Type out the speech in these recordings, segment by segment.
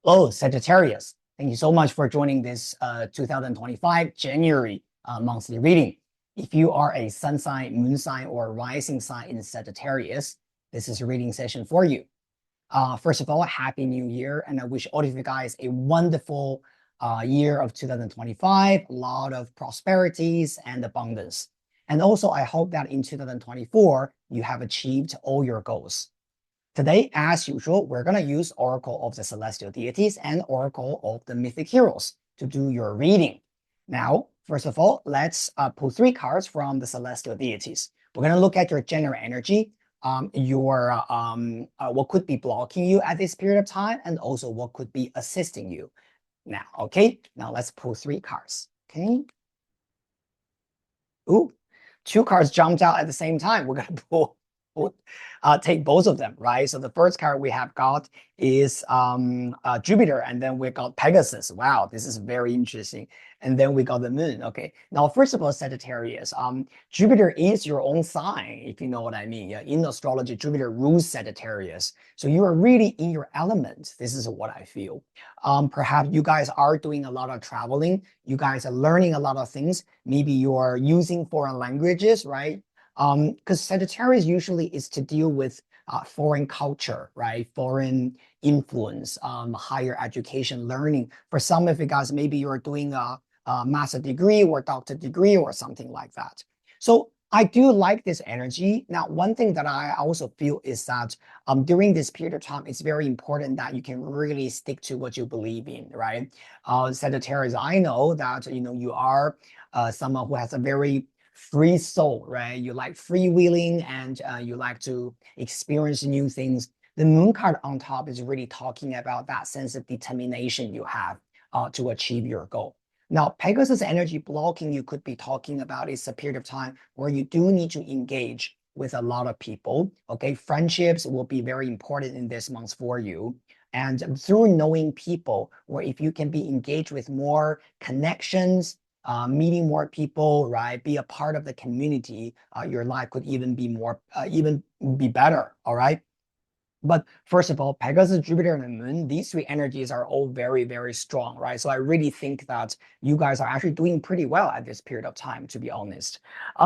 Oh, Sagittarius, thank you so much for joining this 2025 January monthly reading. If you are a sun sign, moon sign, or rising sign in Sagittarius, this is a reading session for you. First of all, Happy New Year, and I wish all of you guys a wonderful year of 2025, a lot of prosperities and abundance. And also, I hope that in 2024, you have achieved all your goals. Today, as usual, we're going to use Oracle of the Celestial Deities and Oracle of the Mythic Heroes to do your reading. Now, first of all, let's pull 3 cards from the Celestial Deities. We're going to look at your general energy, what could be blocking you at this period of time, and also what could be assisting you. Now, okay, now let's pull 3 cards. Okay. Ooh, 2 cards jumped out at the same time. We're going to take both of them, right? So the first card we have got is Jupiter, and then we got Pegasus. Wow, this is very interesting. And then we got the moon. Okay, now first of all, Sagittarius, Jupiter is your own sign, if you know what I mean. Yeah, in astrology, Jupiter rules Sagittarius, so you are really in your element. This is what I feel. Perhaps you guys are doing a lot of traveling. You guys are learning a lot of things. Maybe you're using foreign languages, right? Because Sagittarius usually is to deal with foreign culture, right? Foreign influence, higher education, learning. For some of you guys, maybe you're doing a master degree or doctor degree or something like that. So I do like this energy. Now, one thing that I also feel is that during this period of time, it's very important that you can really stick to what you believe in, right? Sagittarius, I know that you are someone who has a very free soul, right? You like freewheeling and you like to experience new things. The moon card on top is really talking about that sense of determination you have to achieve your goal. Now, Pegasus energy blocking you could be talking about is a period of time where you do need to engage with a lot of people. Okay, friendships will be very important in this month for you. And through knowing people, or if you can be engaged with more connections, meeting more people, right? Be a part of the community. Your life could even be more, even be better. All right. But first of all, Pegasus, Jupiter, and the Moon, these 3 energies are all very, very strong, right? So I really think that you guys are actually doing pretty well at this period of time, to be honest.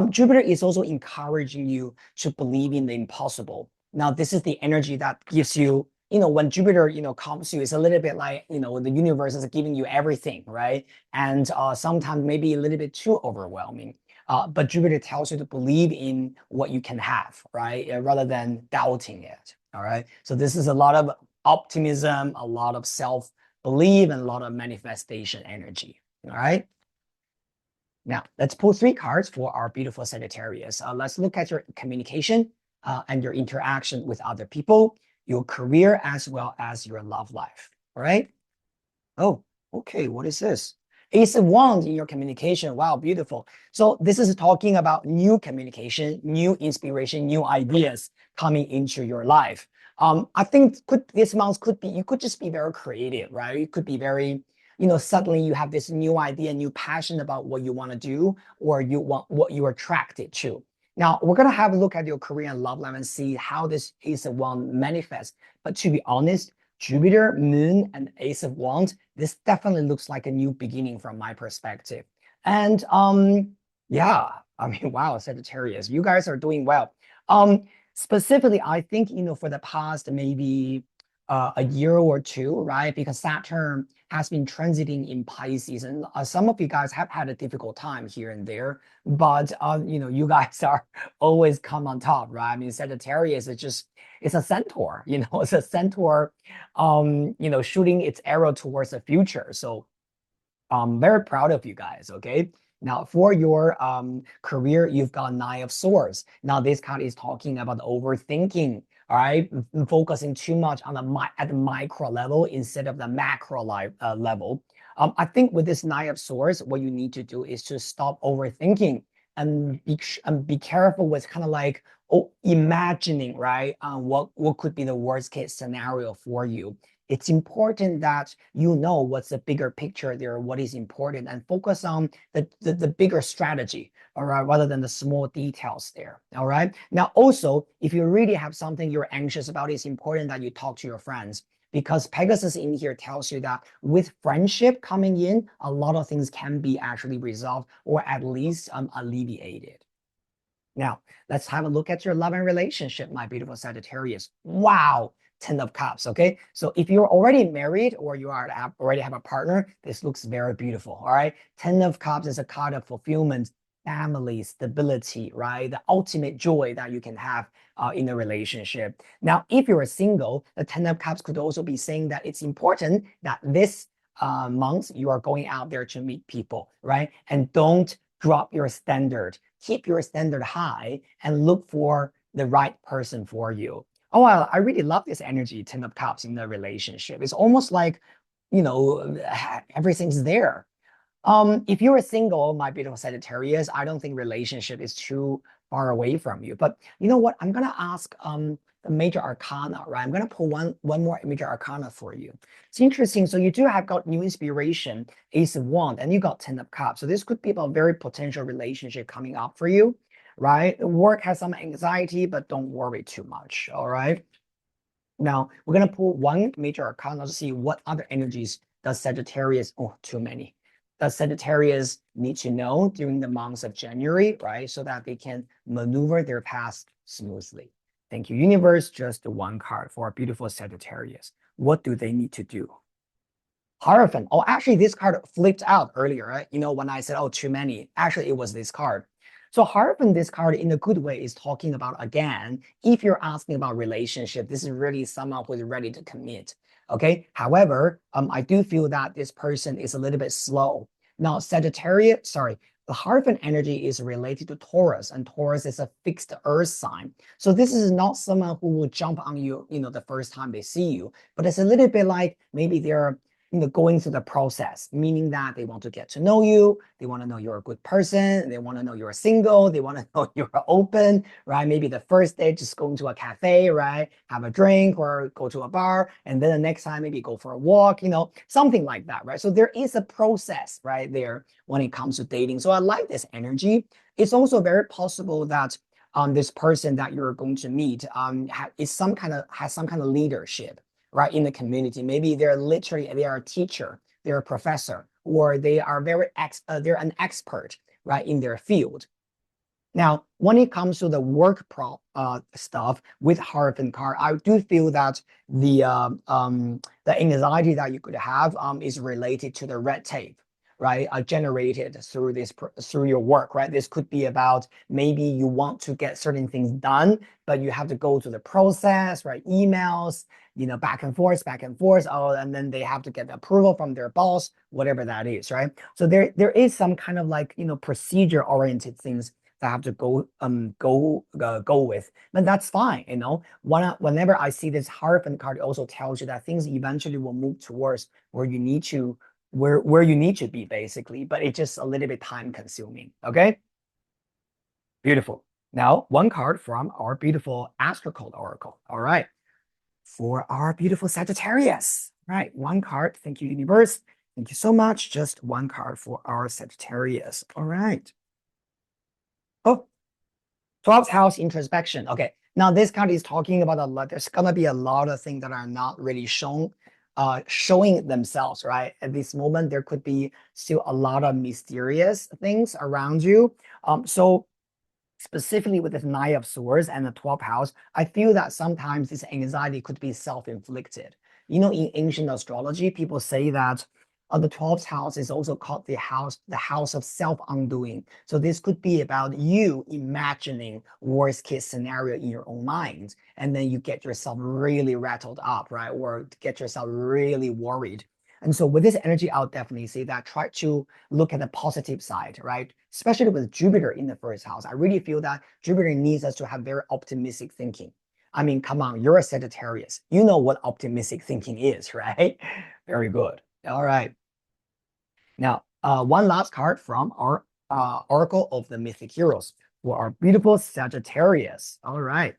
Jupiter is also encouraging you to believe in the impossible. Now, this is the energy that gives you, when Jupiter, comes to you, it's a little bit like, the universe is giving you everything, right? And sometimes maybe a little bit too overwhelming. But Jupiter tells you to believe in what you can have, right? Rather than doubting it. All right. So this is a lot of optimism, a lot of self-belief, and a lot of manifestation energy. All right. Now let's pull 3 cards for our beautiful Sagittarius. Let's look at your communication and your interaction with other people, your career, as well as your love life. All right. Oh, okay. What is this? Ace of Wands in your communication. Wow, beautiful. So this is talking about new communication, new inspiration, new ideas coming into your life. I think this month could be, you could just be very creative, right? You could be very, suddenly you have this new idea, new passion about what you want to do, or you want what you're attracted to. Now, we're going to have a look at your career and love life and see how this Ace of Wands manifests. But to be honest, Jupiter, Moon, and Ace of Wands, this definitely looks like a new beginning from my perspective. And yeah, I mean, wow, Sagittarius, you guys are doing well. Specifically, I think, for the past maybe a year or 2, right? Because Saturn has been transiting in Pisces, and some of you guys have had a difficult time here and there, but you guys are always come on top, right? I mean, Sagittarius is just, it's a centaur, it's a centaur, shooting its arrow towards the future. So I'm very proud of you guys. Okay. Now for your career, you've got 9 of Swords. Now this card is talking about overthinking. All right, focusing too much on at the micro level instead of the macro level. I think with this 9 of Swords, what you need to do is to stop overthinking and be careful with kind of like imagining, right? What could be the worst case scenario for you. It's important that you know what's the bigger picture there, what is important, and focus on the bigger strategy, all right, rather than the small details there, all right? Now, also, if you really have something you're anxious about, it's important that you talk to your friends. because Pegasus in here tells you that with friendship coming in, a lot of things can be actually resolved or at least alleviated. Now, let's have a look at your love and relationship, my beautiful Sagittarius. Wow, 10 of Cups, okay? So if you're already married or you already have a partner, this looks very beautiful, all right? 10 of Cups is a card of fulfillment, family, stability, right? The ultimate joy that you can have in a relationship. Now, if you're single, the 10 of Cups could also be saying that it's important that this month you are going out there to meet people, right? And don't drop your standard. Keep your standard high and look for the right person for you. Oh, well, I really love this energy, 10 of Cups in the relationship. It's almost like, everything's there. If you're single, my beautiful Sagittarius, I don't think relationship is too far away from you. But you know what? I'm gonna ask the major arcana, right? I'm gonna pull one more major arcana for you. It's interesting. So you do have got new inspiration, Ace of Wands, and you got 10 of Cups. So this could be a very potential relationship coming up for you, right? Work has some anxiety, but don't worry too much. All right. Now we're gonna pull one major arcana to see what other energies does Sagittarius. Oh, too many. Does Sagittarius need to know during the months of January, right? So that they can maneuver their path smoothly. Thank you, universe. Just one card for our beautiful Sagittarius. What do they need to do? Hierophant. Oh, actually, this card flipped out earlier, right? When I said, oh, too many, actually, it was this card. So Hierophant, this card in a good way is talking about, again, if you're asking about relationship, this is really someone who is ready to commit. Okay. However, I do feel that this person is a little bit slow. Now, the Hierophant energy is related to Taurus, and Taurus is a fixed earth sign. So this is not someone who will jump on you, the first time they see you, but it's a little bit like maybe they're going through the process, meaning that they want to get to know you, they want to know you're a good person, they want to know you're single, they want to know you're open, right? Maybe the first day just going to a cafe, right? Have a drink or go to a bar, and then the next time maybe go for a walk, something like that, right? So there is a process right there when it comes to dating. So I like this energy. It's also very possible that this person that you're going to meet has some kind of leadership, right, in the community. Maybe they are a teacher, they're a professor, or they are they're an expert, right, in their field. Now, when it comes to the work stuff with Hierophant card, I do feel that the anxiety that you could have is related to the red tape, right? Generated through your work, right? This could be about maybe you want to get certain things done, but you have to go through the process, right? Emails, back and forth. Oh, and then they have to get approval from their boss, whatever that is, right? So there is some kind of like procedure oriented things that have to go with, but that's fine. Whenever I see this Hierophant card, it also tells you that things eventually will move towards where you need to be, basically, but it's just a little bit time consuming. Okay, beautiful. Now one card from our beautiful astrology oracle. All right, for our beautiful Sagittarius. Right, one card. Thank you, universe. Thank you so much. Just one card for our Sagittarius. All right. Oh, 12th house introspection. Okay, now this card is talking about a lot. There's gonna be a lot of things that are not really showing themselves, right? At this moment, there could be still a lot of mysterious things around you. So specifically with the Nine of Swords and the 12th house, I feel that sometimes this anxiety could be self-inflicted. In ancient astrology, people say that the 12th house is also called the house of self-undoing. So this could be about you imagining worst case scenario in your own mind, and then you get yourself really rattled up, right? Or get yourself really worried. And so with this energy, I'll definitely say that try to look at the positive side, right? Especially with Jupiter in the first house. I really feel that Jupiter needs us to have very optimistic thinking. I mean, come on, you're a Sagittarius. You know what optimistic thinking is, right? Very good. All right. Now, one last card from our Oracle of the Mythic Heroes for our beautiful Sagittarius. All right.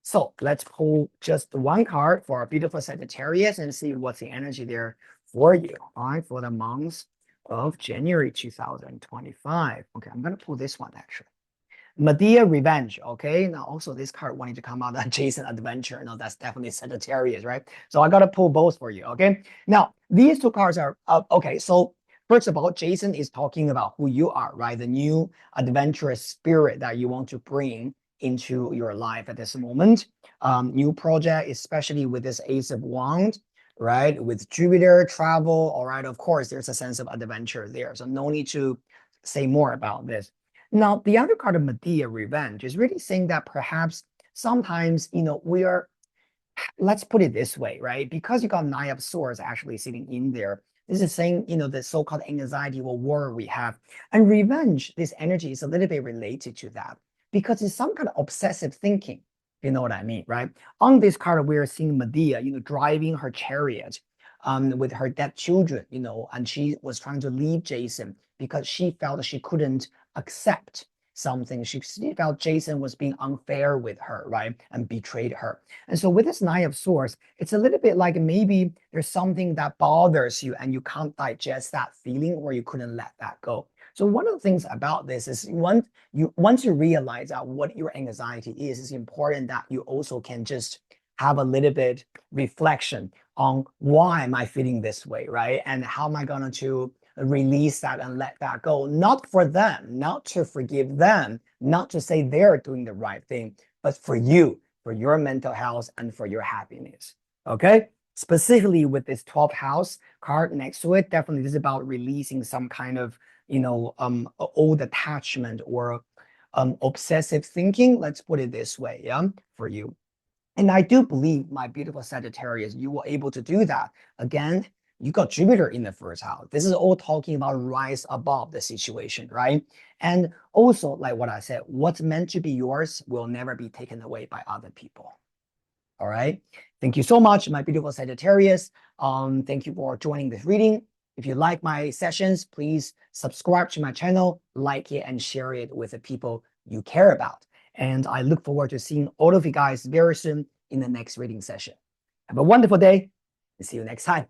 So let's pull just one card for our beautiful Sagittarius and see what's the energy there for you. All right, for the month of January 2025. Okay, I'm going to pull this one actually. Medea revenge. Okay. Now also this card wanting to come out Jason adventure. No, that's definitely Sagittarius, right? So I got to pull both for you. Okay. Now these two cards are okay. So first of all, Jason is talking about who you are, right? The new adventurous spirit that you want to bring into your life at this moment. New project, especially with this Ace of Wands, right? With Jupiter, travel, all right. Of course, there's a sense of adventure there. So no need to say more about this. Now, the other card of Medea, revenge, is really saying that perhaps sometimes, we are, let's put it this way, right? Because you got Nine of Swords actually sitting in there, this is saying, the so-called anxiety or worry we have. And revenge, this energy is a little bit related to that because it's some kind of obsessive thinking. You know what I mean, right? On this card, we're seeing Medea, driving her chariot with her dead children, and she was trying to leave Jason because she felt she couldn't accept something. She felt Jason was being unfair with her, right? And betrayed her. And so with this Nine of Swords, it's a little bit like maybe there's something that bothers you and you can't digest that feeling or you couldn't let that go. So one of the things about this is once you realize that what your anxiety is, it's important that you also can just have a little bit reflection on why am I feeling this way, right? And how am I going to release that and let that go? Not for them, not to forgive them, not to say they're doing the right thing, but for you, for your mental health and for your happiness. Okay? Specifically with this 12th house card next to it, definitely this is about releasing some kind of, old attachment or obsessive thinking. Let's put it this way, yeah, for you. And I do believe, my beautiful Sagittarius, you were able to do that. Again, you got Jupiter in the first house. This is all talking about rise above the situation, right? And also, like what I said, what's meant to be yours will never be taken away by other people. All right. Thank you so much, my beautiful Sagittarius. Thank you for joining this reading. If you like my sessions, please subscribe to my channel, like it, and share it with the people you care about. And I look forward to seeing all of you guys very soon in the next reading session. Have a wonderful day and see you next time.